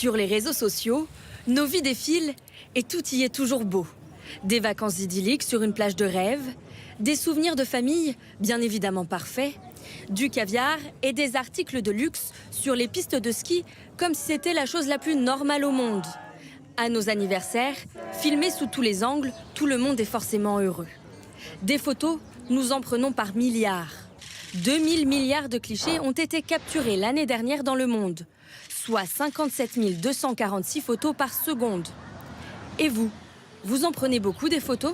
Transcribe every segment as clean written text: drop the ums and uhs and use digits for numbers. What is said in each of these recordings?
Sur les réseaux sociaux, nos vies défilent et tout y est toujours beau. Des vacances idylliques sur une plage de rêve, des souvenirs de famille bien évidemment parfaits, du caviar et des articles de luxe sur les pistes de ski comme si c'était la chose la plus normale au monde. À nos anniversaires, filmés sous tous les angles, tout le monde est forcément heureux. Des photos, nous en prenons par milliards. 2000 milliards de clichés ont été capturés l'année dernière dans le monde, soit 57 246 photos par seconde. Et vous en prenez beaucoup des photos?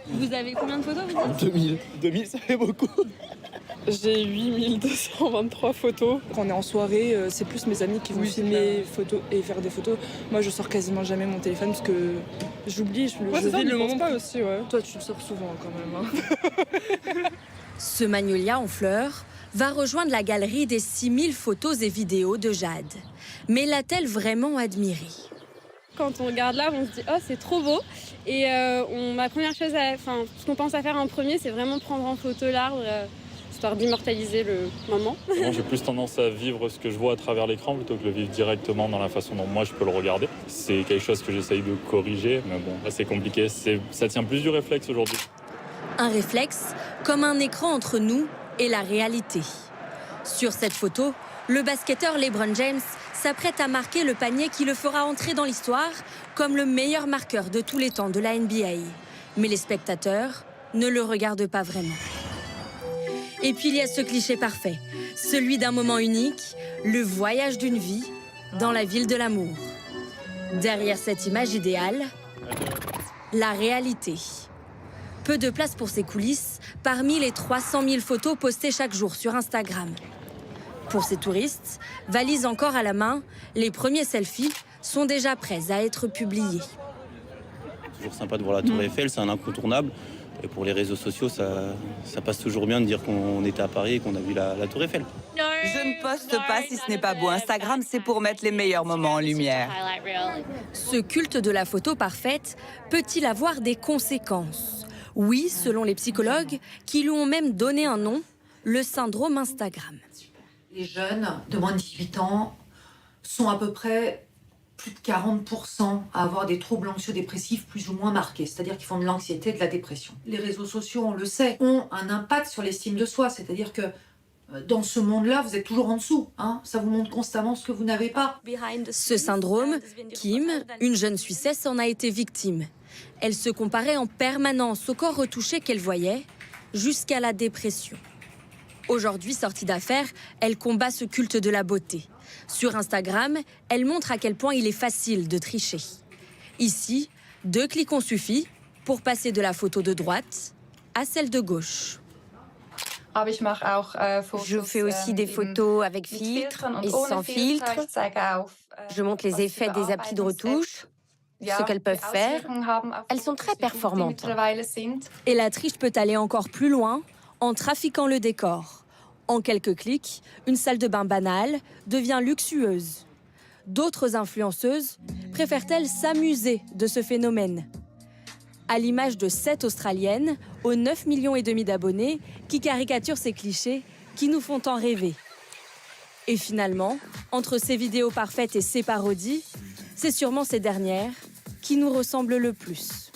Vous avez combien de photos, vous dites? 2000. 2000, ça fait beaucoup. J'ai 8223 photos. Quand on est en soirée, c'est plus mes amis qui vont filmer photos et faire des photos. Moi, je sors quasiment jamais mon téléphone parce que j'oublie, je vis le moment pas aussi. Ouais. Toi, tu le sors souvent quand même. Hein. Ce magnolia en fleurs va rejoindre la galerie des 6000 photos et vidéos de Jade. Mais l'a-t-elle vraiment admirée? Quand on regarde l'arbre, on se dit « Oh, c'est trop beau !» Et ma première chose, ce qu'on pense à faire en premier, c'est vraiment prendre en photo l'arbre, histoire d'immortaliser le moment. Moi, j'ai plus tendance à vivre ce que je vois à travers l'écran plutôt que le vivre directement dans la façon dont moi je peux le regarder. C'est quelque chose que j'essaye de corriger, mais bon, là c'est compliqué. Ça tient plus du réflexe aujourd'hui. Un réflexe comme un écran entre nous et la réalité. Sur cette photo, le basketteur LeBron James s'apprête à marquer le panier qui le fera entrer dans l'histoire comme le meilleur marqueur de tous les temps de la NBA. Mais les spectateurs ne le regardent pas vraiment. Et puis il y a ce cliché parfait, celui d'un moment unique, le voyage d'une vie dans la ville de l'amour. Derrière cette image idéale, la réalité. Peu de place pour ces coulisses parmi les 300 000 photos postées chaque jour sur Instagram. Pour ces touristes, valises encore à la main, les premiers selfies sont déjà prêts à être publiés. Toujours sympa de voir la Tour Eiffel, c'est un incontournable. Et pour les réseaux sociaux, ça passe toujours bien de dire qu'on était à Paris et qu'on a vu la Tour Eiffel. Je ne poste pas si ce n'est pas beau. Instagram, c'est pour mettre les meilleurs moments en lumière. Ce culte de la photo parfaite peut-il avoir des conséquences? Oui, selon les psychologues, qui lui ont même donné un nom, le syndrome Instagram. Les jeunes de moins de 18 ans sont à peu près plus de 40% à avoir des troubles anxio-dépressifs plus ou moins marqués, c'est-à-dire qu'ils font de l'anxiété et de la dépression. Les réseaux sociaux, on le sait, ont un impact sur l'estime de soi, c'est-à-dire que dans ce monde-là, vous êtes toujours en dessous. Hein, ça vous montre constamment ce que vous n'avez pas. Ce syndrome, Kim, une jeune Suissesse, en a été victime. Elle se comparait en permanence au corps retouché qu'elle voyait, jusqu'à la dépression. Aujourd'hui, sortie d'affaires, elle combat ce culte de la beauté. Sur Instagram, elle montre à quel point il est facile de tricher. Ici, 2 clics ont suffi pour passer de la photo de droite à celle de gauche. Je fais aussi des photos avec filtre et sans filtre. Je montre les effets des applis de retouche, ce qu'elles peuvent faire. Elles sont très performantes. Et la triche peut aller encore plus loin en trafiquant le décor. En quelques clics, une salle de bain banale devient luxueuse. D'autres influenceuses préfèrent-elles s'amuser de ce phénomène? À l'image de cette Australienne, aux 9,5 millions d'abonnés, qui caricature ces clichés qui nous font tant rêver. Et finalement, entre ces vidéos parfaites et ces parodies, c'est sûrement ces dernières qui nous ressemblent le plus.